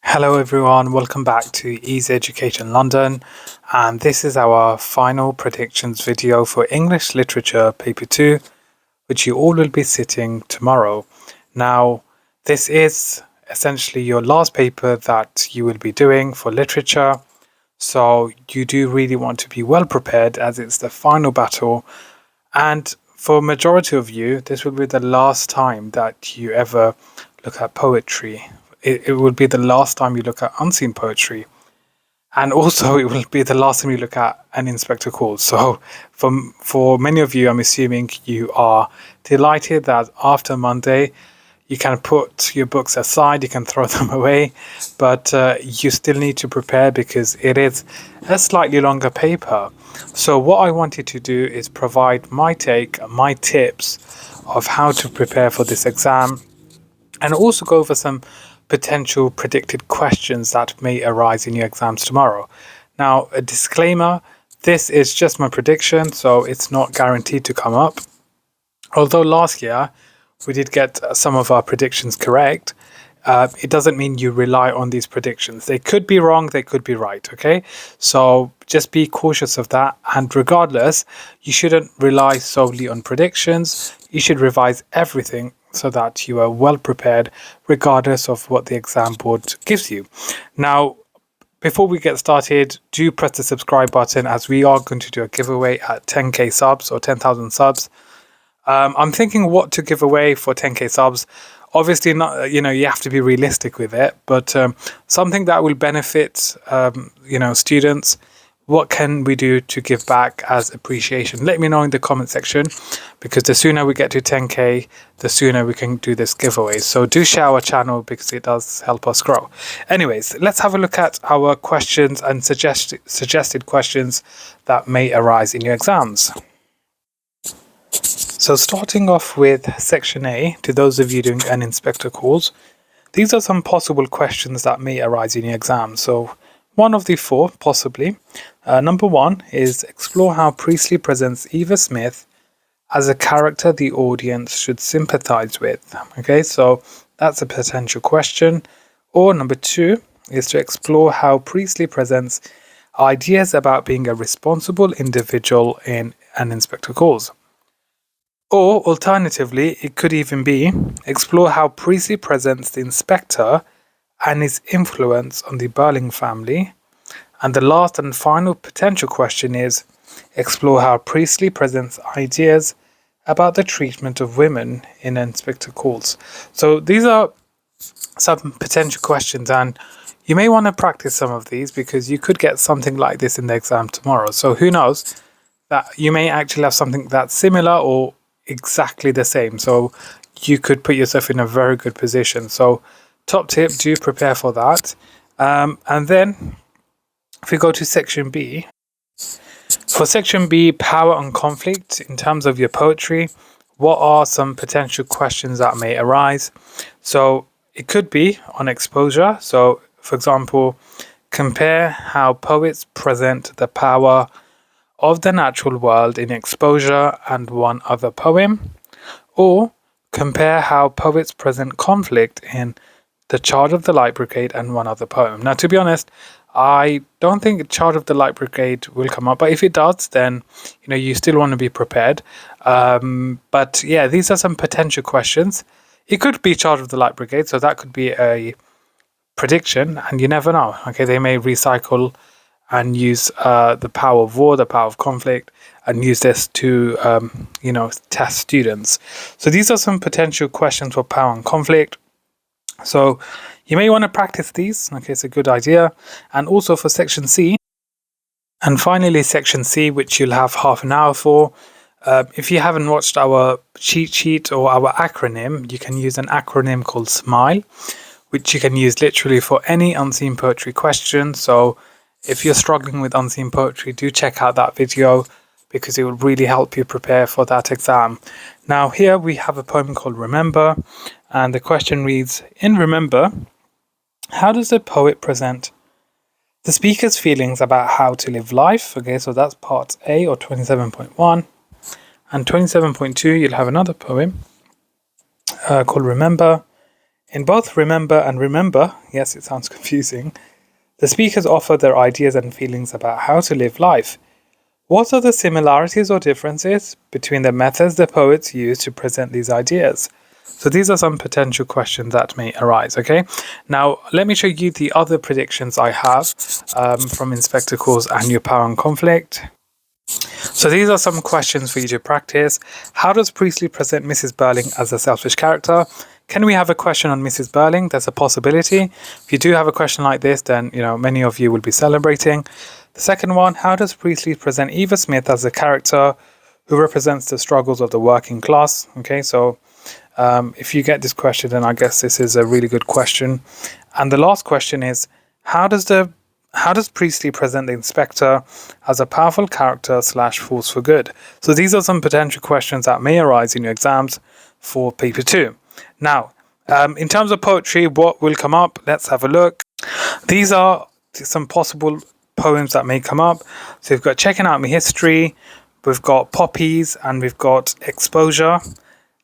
Hello everyone, welcome back to Easy Education London, and this is our final predictions video for English Literature Paper 2, which you all will be sitting tomorrow. Now, this is essentially your last paper that you will be doing for literature, so you do really want to be well prepared as it's the final battle, and for majority of you, this will be the last time that you ever look at poetry. It will be the last time you look at unseen poetry. And also it will be the last time you look at an Inspector Calls. So for many of you, I'm assuming you are delighted that after Monday, you can put your books aside, you can throw them away, but you still need to prepare because it is a slightly longer paper. So what I wanted to do is provide my take, my tips of how to prepare for this exam, and also go over some potential predicted questions that may arise in your exams tomorrow. Now, a disclaimer, this is just my prediction, so it's not guaranteed to come up. Although last year we did get some of our predictions correct, it doesn't mean you rely on these predictions. They could be wrong, they could be right, okay? So just be cautious of that. And regardless, you shouldn't rely solely on predictions. You should revise everything so that you are well prepared regardless of what the exam board gives you. Now, before we get started, do press the subscribe button as we are going to do a giveaway at 10k subs or 10,000 subs. I'm thinking what to give away for 10k subs. Obviously, not, you have to be realistic with it, but something that will benefit, students. What can we do to give back as appreciation? Let me know in the comment section, because the sooner we get to 10k, the sooner we can do this giveaway. So do share our channel because it does help us grow. Anyways, let's have a look at our questions and suggested questions that may arise in your exams. So starting off with section A, to those of you doing an Inspector Calls, these are some possible questions that may arise in your exam. So one of the four, possibly. Number one is explore how Priestley presents Eva Smith as a character the audience should sympathize with. Okay, so that's a potential question. Or number two is to explore how Priestley presents ideas about being a responsible individual in an Inspector Calls. Or alternatively, it could even be explore how Priestley presents the inspector and his influence on the Burling family. And the last and final potential question is explore how Priestley presents ideas about the treatment of women in Inspector Calls. So these are some potential questions, and you may want to practice some of these because you could get something like this in the exam tomorrow. So who knows, that you may actually have something that's similar or exactly the same. So you could put yourself in a very good position. So top tip, do prepare for that. And then if we go to section B, for section B, power and conflict, in terms of your poetry, what are some potential questions that may arise? So it could be on exposure. So for example, compare how poets present the power of the natural world in exposure and one other poem. Or compare how poets present conflict in The Charge of the Light Brigade and one other poem. Now, to be honest, I don't think Charge of the Light Brigade will come up, but if it does, then you still want to be prepared. But yeah, these are some potential questions. It could be Charge of the Light Brigade, so that could be a prediction, and you never know. Okay, they may recycle and use the power of war, the power of conflict, and use this to test students. So these are some potential questions for power and conflict. So you may want to practice these. Okay, it's a good idea. And also for section C. And finally, section C, which you'll have half an hour for. If you haven't watched our cheat sheet or our acronym, you can use an acronym called SMILE, which you can use literally for any unseen poetry question. So if you're struggling with unseen poetry, do check out that video because it will really help you prepare for that exam. Now here we have a poem called Remember, and the question reads, in Remember, how does the poet present the speaker's feelings about how to live life? Okay, so that's part A, or 27.1. And 27.2, you'll have another poem called Remember. In both Remember and Remember, yes, it sounds confusing, the speakers offer their ideas and feelings about how to live life. What are the similarities or differences between the methods the poets use to present these ideas? So these are some potential questions that may arise, okay? Now, let me show you the other predictions I have from Inspector Calls and Your Power and Conflict. So these are some questions for you to practice. How does Priestley present Mrs. Burling as a selfish character? Can we have a question on Mrs. Burling? There's a possibility. If you do have a question like this, then many of you will be celebrating. The second one, how does Priestley present Eva Smith as a character who represents the struggles of the working class? Okay, so if you get this question, then I guess this is a really good question. And the last question is, how does Priestley present the inspector as a powerful character / force for good? So these are some potential questions that may arise in your exams for paper 2. Now, in terms of poetry, what will come up? Let's have a look. These are some possible poems that may come up. So we've got Checking Out My History, we've got Poppies, and we've got Exposure.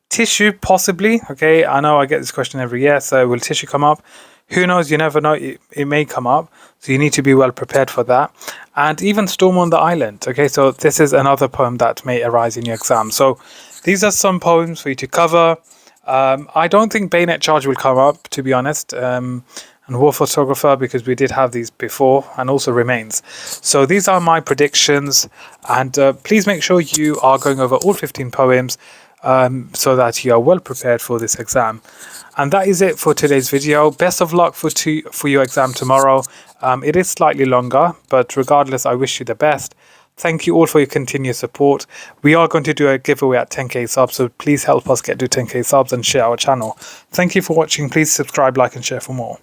Tissue, possibly. Okay, I know I get this question every year, so will tissue come up? Who knows? You never know. It may come up, so you need to be well prepared for that. And even Storm on the Island. Okay, so this is another poem that may arise in your exam. So these are some poems for you to cover. I don't think Bayonet Charge will come up, to be honest, and War Photographer, because we did have these before, and also Remains. So these are my predictions, and please make sure you are going over all 15 poems so that you are well prepared for this exam. And that is it for today's video. Best of luck for your exam tomorrow. It is slightly longer, but regardless, I wish you the best. Thank you all for your continued support. We are going to do a giveaway at 10k subs, so please help us get to 10k subs and share our channel. Thank you for watching. Please subscribe, like and share for more.